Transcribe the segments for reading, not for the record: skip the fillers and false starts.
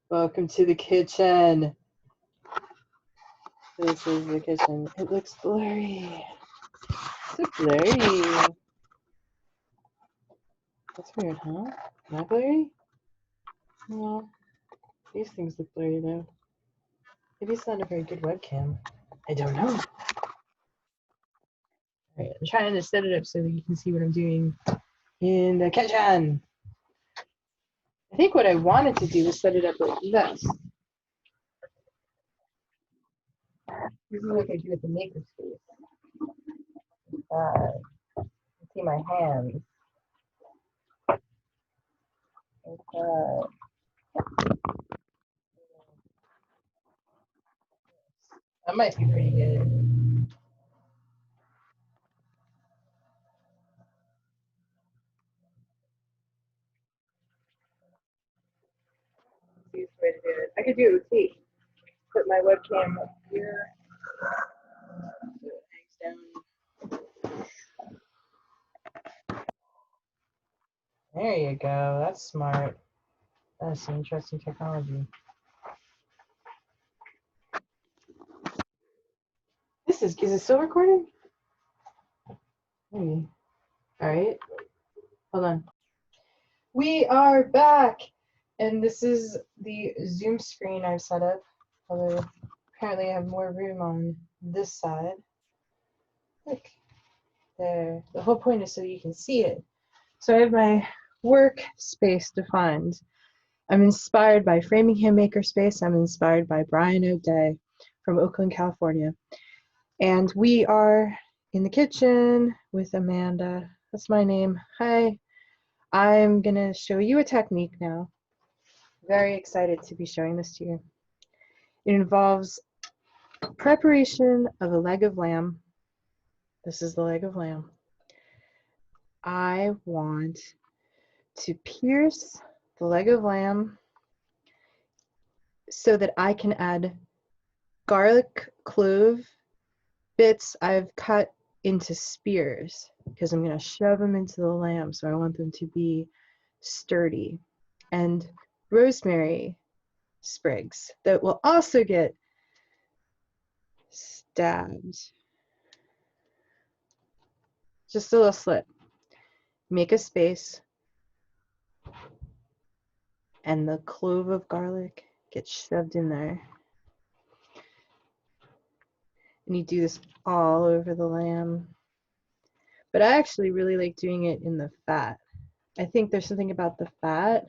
Welcome to the kitchen. This is the kitchen. It looks blurry. So blurry. That's weird, huh? Not blurry? No. These things look blurry though. Maybe it's not a very good webcam. I don't know. Alright, I'm trying to set it up so that you can see what I'm doing in the kitchen. I think what I wanted to do was set it up like this. This is like I do at the makerspace. See my hands. That might be pretty good. Easiest way to do it. I could do it with tea. Put my webcam up here. So it hangs down. There you go. That's smart. That's some interesting technology. Is it still recording? Maybe. All right. Hold on. We are back. And this is the Zoom screen I've set up. Although apparently I have more room on this side. Look. There. The whole point is so you can see it. So I have my workspace defined. I'm inspired by Framingham Makerspace. I'm inspired by Brian O'Day from Oakland, California. And we are in the kitchen with Amanda. That's my name. Hi. I'm going to show you a technique now. Very excited to be showing this to you. It involves preparation of a leg of lamb. This is the leg of lamb. I want to pierce the leg of lamb so that I can add garlic clove bits I've cut into spears because I'm going to shove them into the lamb, so I want them to be sturdy, and rosemary sprigs that will also get stabbed. Just a little slit. Make a space, and the clove of garlic gets shoved in there. And you do this all over the lamb. But I actually really like doing it in the fat. I think there's something about the fat.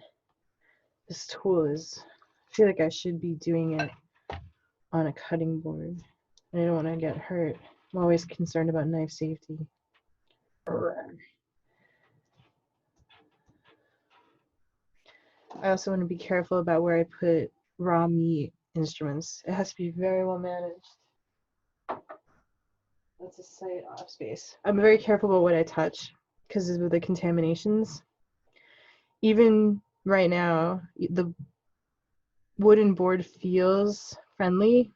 This tool is, I feel like I should be doing it on a cutting board. I don't want to get hurt. I'm always concerned about knife safety. I also want to be careful about where I put raw meat instruments. It has to be very well managed. That's a sight off space. I'm very careful about what I touch because of the contaminations. Even right now, the wooden board feels friendly,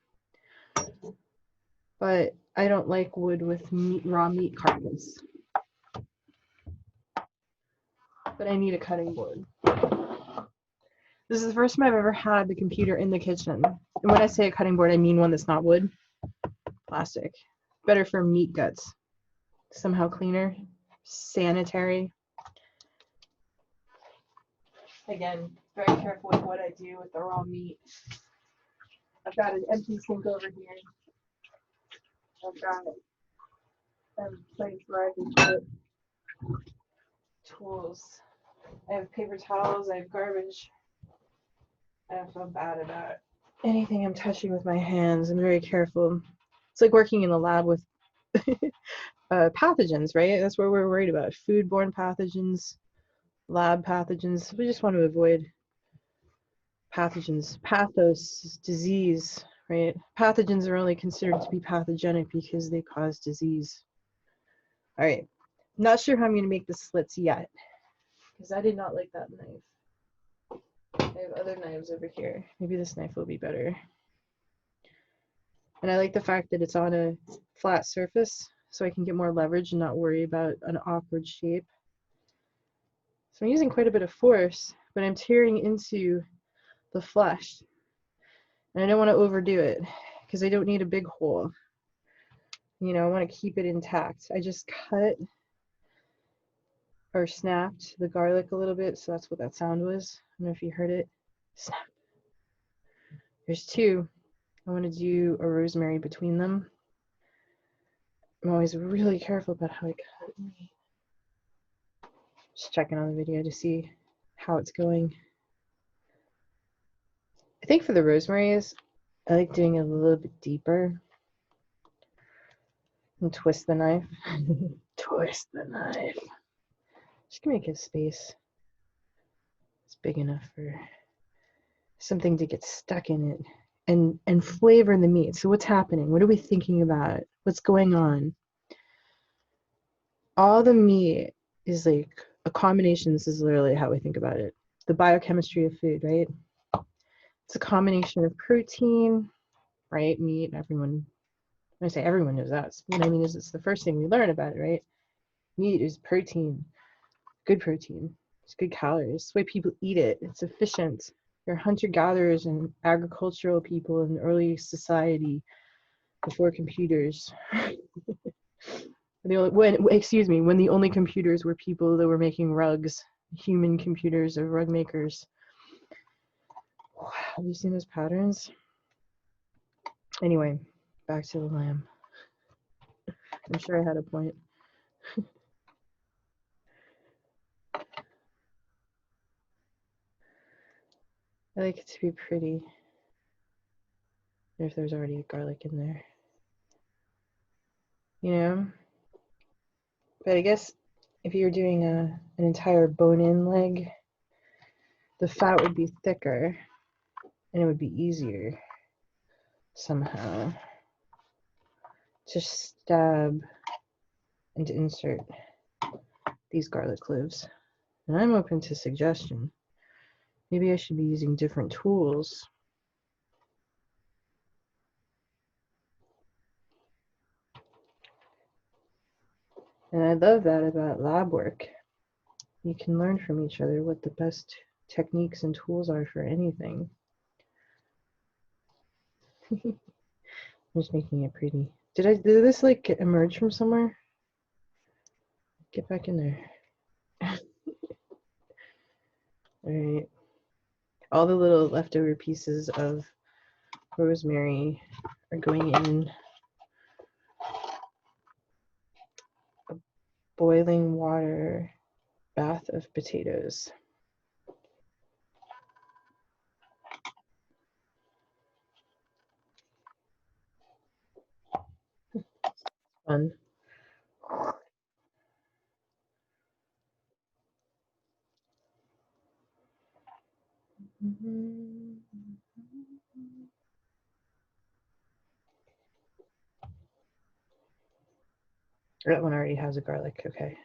but I don't like wood with raw meat carcass. But I need a cutting board. This is the first time I've ever had the computer in the kitchen. And when I say a cutting board, I mean one that's not wood, plastic. Better for meat guts. Somehow cleaner, sanitary. Again, very careful with what I do with the raw meat. I've got an empty sink over here. I've got a place where I can put tools. I have paper towels, I have garbage. I don't feel bad about anything I'm touching with my hands. I'm very careful. It's like working in the lab with pathogens, right? That's what we're worried about. Foodborne pathogens, lab pathogens. We just want to avoid pathogens. Pathos, disease, right? Pathogens are only considered to be pathogenic because they cause disease. All right. Not sure how I'm going to make the slits yet because I did not like that knife. I have other knives over here. Maybe this knife will be better. And I like the fact that it's on a flat surface so I can get more leverage and not worry about an awkward shape. So I'm using quite a bit of force, but I'm tearing into the flesh. And I don't want to overdo it because I don't need a big hole. You know, I want to keep it intact. I just cut or snapped the garlic a little bit, so that's what that sound was. I don't know if you heard it. Snap. There's two. I want to do a rosemary between them. I'm always really careful about how I cut meat. Just checking on the video to see how it's going. I think for the rosemaries, I like doing it a little bit deeper and twist the knife. Twist the knife. Just gonna make a space. It's big enough for something to get stuck in it and flavor the meat. So what's happening? What are we thinking about? What's going on? All the meat is like a combination. This is literally how we think about it. The biochemistry of food, right? It's a combination of protein, right? Meat, everyone, when I say everyone knows that, what I mean is it's the first thing we learn about it, right? Meat is protein, good protein. It's good calories. It's the way people eat it. It's efficient. They're hunter-gatherers and agricultural people in early society before computers. When the only computers were people that were making rugs, human computers or rug makers. Wow, have you seen those patterns? Anyway, back to the lamb. I'm sure I had a point. I like it to be pretty. If there's already garlic in there. You know? But I guess if you're doing an entire bone-in leg, the fat would be thicker and it would be easier somehow to stab and to insert these garlic cloves. And I'm open to suggestion. Maybe I should be using different tools. And I love that about lab work. You can learn from each other what the best techniques and tools are for anything. I'm just making it pretty. Did this like emerge from somewhere? Get back in there. All right. All the little leftover pieces of rosemary are going in a boiling water bath of potatoes. Fun. That one already has a garlic, okay.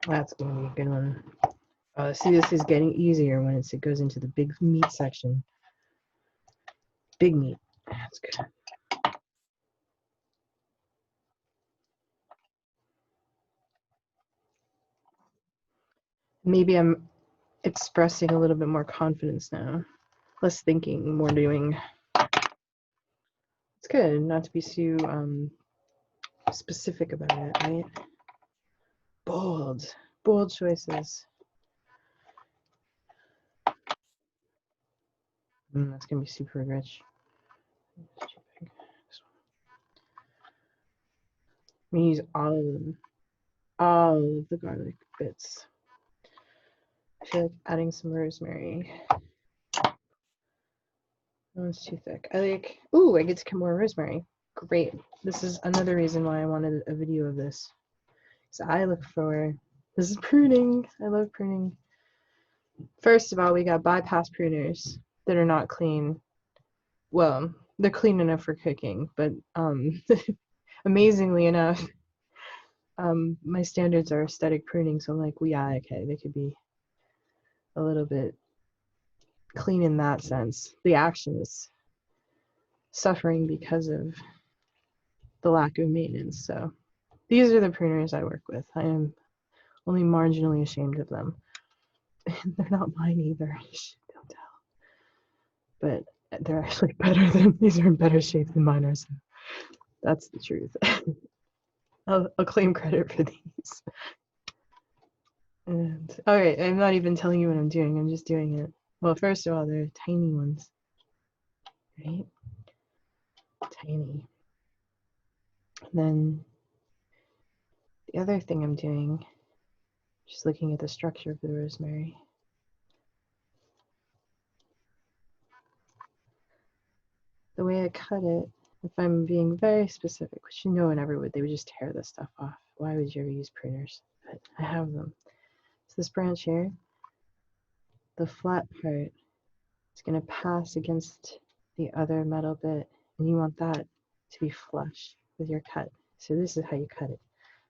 That's gonna be a good one. See, this is getting easier when it goes into the big meat section. Big meat. That's good. Maybe I'm expressing a little bit more confidence now. Less thinking, more doing. It's good not to be too specific about it, right? Bold. Bold choices. That's gonna be super rich. I'm gonna use all of them. All of the garlic bits. I feel like adding some rosemary. Oh, it's too thick. I like, ooh, I get to cut more rosemary. Great. This is another reason why I wanted a video of this. So I look for, this is pruning. I love pruning. First of all, we got bypass pruners that are not clean. Well, they're clean enough for cooking, but amazingly enough, my standards are aesthetic pruning, so I'm like, well, yeah, okay, they could be a little bit clean in that sense. The action is suffering because of the lack of maintenance. So these are the pruners I work with. I am only marginally ashamed of them. They're not mine either. Don't tell. But they're actually better than, these are in better shape than mine are. So that's the truth. I'll claim credit for these. And all right, I'm not even telling you what I'm doing. I'm just doing it. Well, first of all, they're tiny ones, right? Tiny. And then the other thing I'm doing, just looking at the structure of the rosemary. The way I cut it, if I'm being very specific, which you no one ever would, they would just tear this stuff off. Why would you ever use pruners? But I have them. So this branch here, the flat part is going to pass against the other metal bit, and you want that to be flush with your cut. So this is how you cut it.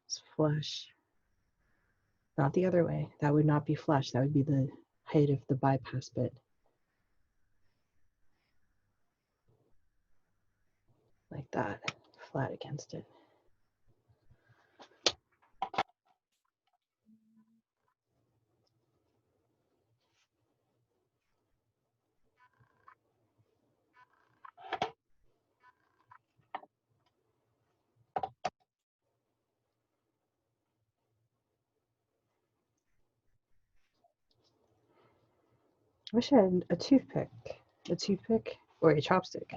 It's flush. Not the other way. That would not be flush. That would be the height of the bypass bit. Like that. Flat against it. I wish I had a toothpick. A toothpick or a chopstick.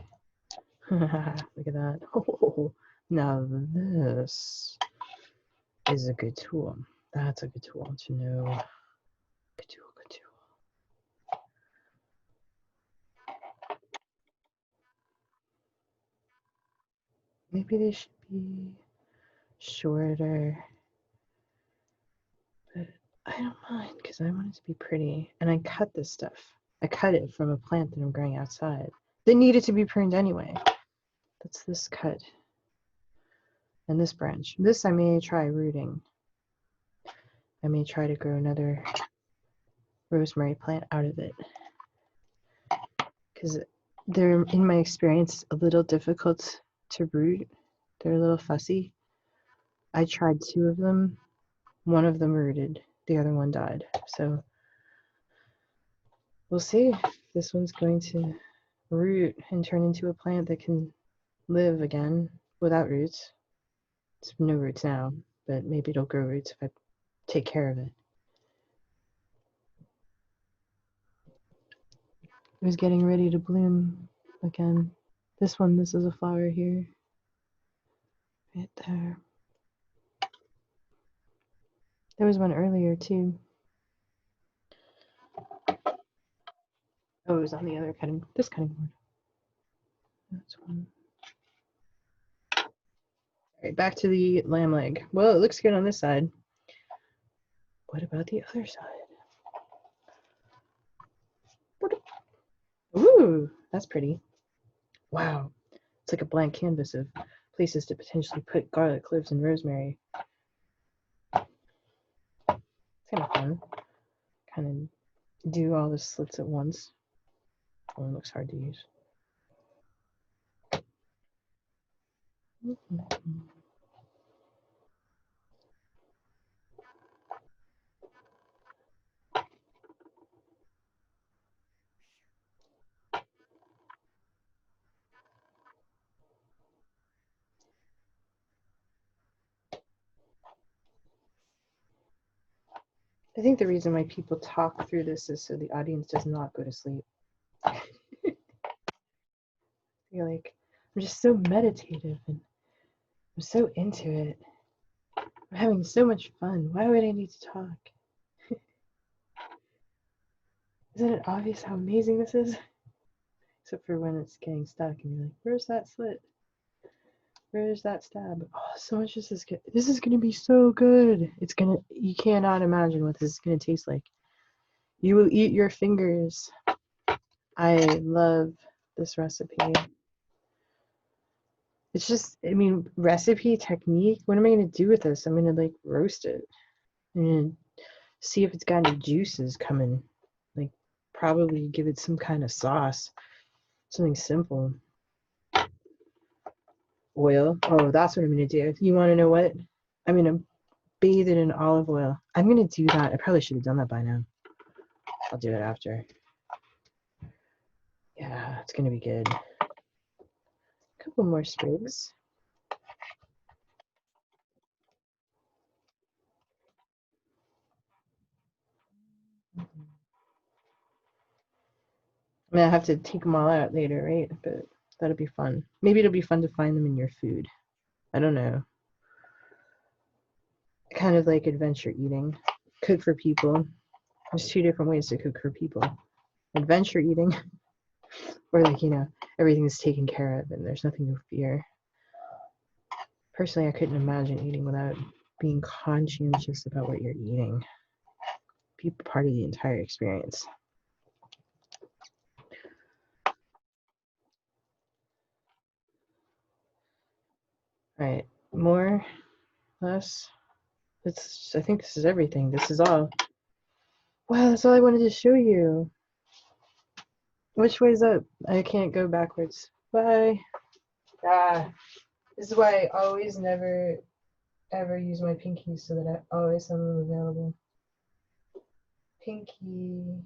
Look at that. Oh, now this is a good tool. That's a good tool to know. Good tool, good tool. Maybe they should be shorter. But I don't mind because I want it to be pretty. And I cut this stuff. I cut it from a plant that I'm growing outside. That needed to be pruned anyway. That's this cut. And this branch. This I may try rooting. I may try to grow another rosemary plant out of it. Because they're, in my experience, a little difficult to root. They're a little fussy. I tried 2 of them. One of them rooted. The other one died. So we'll see if this one's going to root and turn into a plant that can live again without roots. It's no roots now, but maybe it'll grow roots if I take care of it. It was getting ready to bloom again. This one, this is a flower here. Right there. There was one earlier too. Oh, it was on the other cutting, this cutting board. That's one. All right, back to the lamb leg. Well, it looks good on this side. What about the other side? Ooh, that's pretty. Wow, it's like a blank canvas of places to potentially put garlic cloves and rosemary. It's kind of fun. Kind of do all the slits at once. Oh, it looks hard to use. I think the reason why people talk through this is so the audience does not go to sleep. You're like, I'm just so meditative and I'm so into it. I'm having so much fun. Why would I need to talk? Isn't it obvious how amazing this is? Except for when it's getting stuck and you're like, where's that slit? Where's that stab? Oh, so much this is good. This is gonna be so good. You cannot imagine what this is gonna taste like. You will eat your fingers. I love this recipe. It's just, I mean, recipe technique. What am I gonna do with this? I'm gonna like roast it and see if it's got any juices coming. Like probably give it some kind of sauce. Something simple. Oil. Oh, that's what I'm gonna do. You wanna know what? I'm gonna bathe it in olive oil. I'm gonna do that. I probably should have done that by now. I'll do it after. Yeah, it's gonna be good. A couple more sprigs. I'm gonna have to take them all out later, right? But that'll be fun. Maybe it'll be fun to find them in your food. I don't know. Kind of like adventure eating. Cook for people. There's two different ways to cook for people. Adventure eating, or like, everything's taken care of and there's nothing to fear. Personally, I couldn't imagine eating without being conscientious about what you're eating. Be part of the entire experience. All right, more, less. I think this is everything. This is all. Wow, that's all I wanted to show you. Which way's up? I can't go backwards. Bye. Ah, this is why I always never ever use my pinky so that I always have them available. Pinky.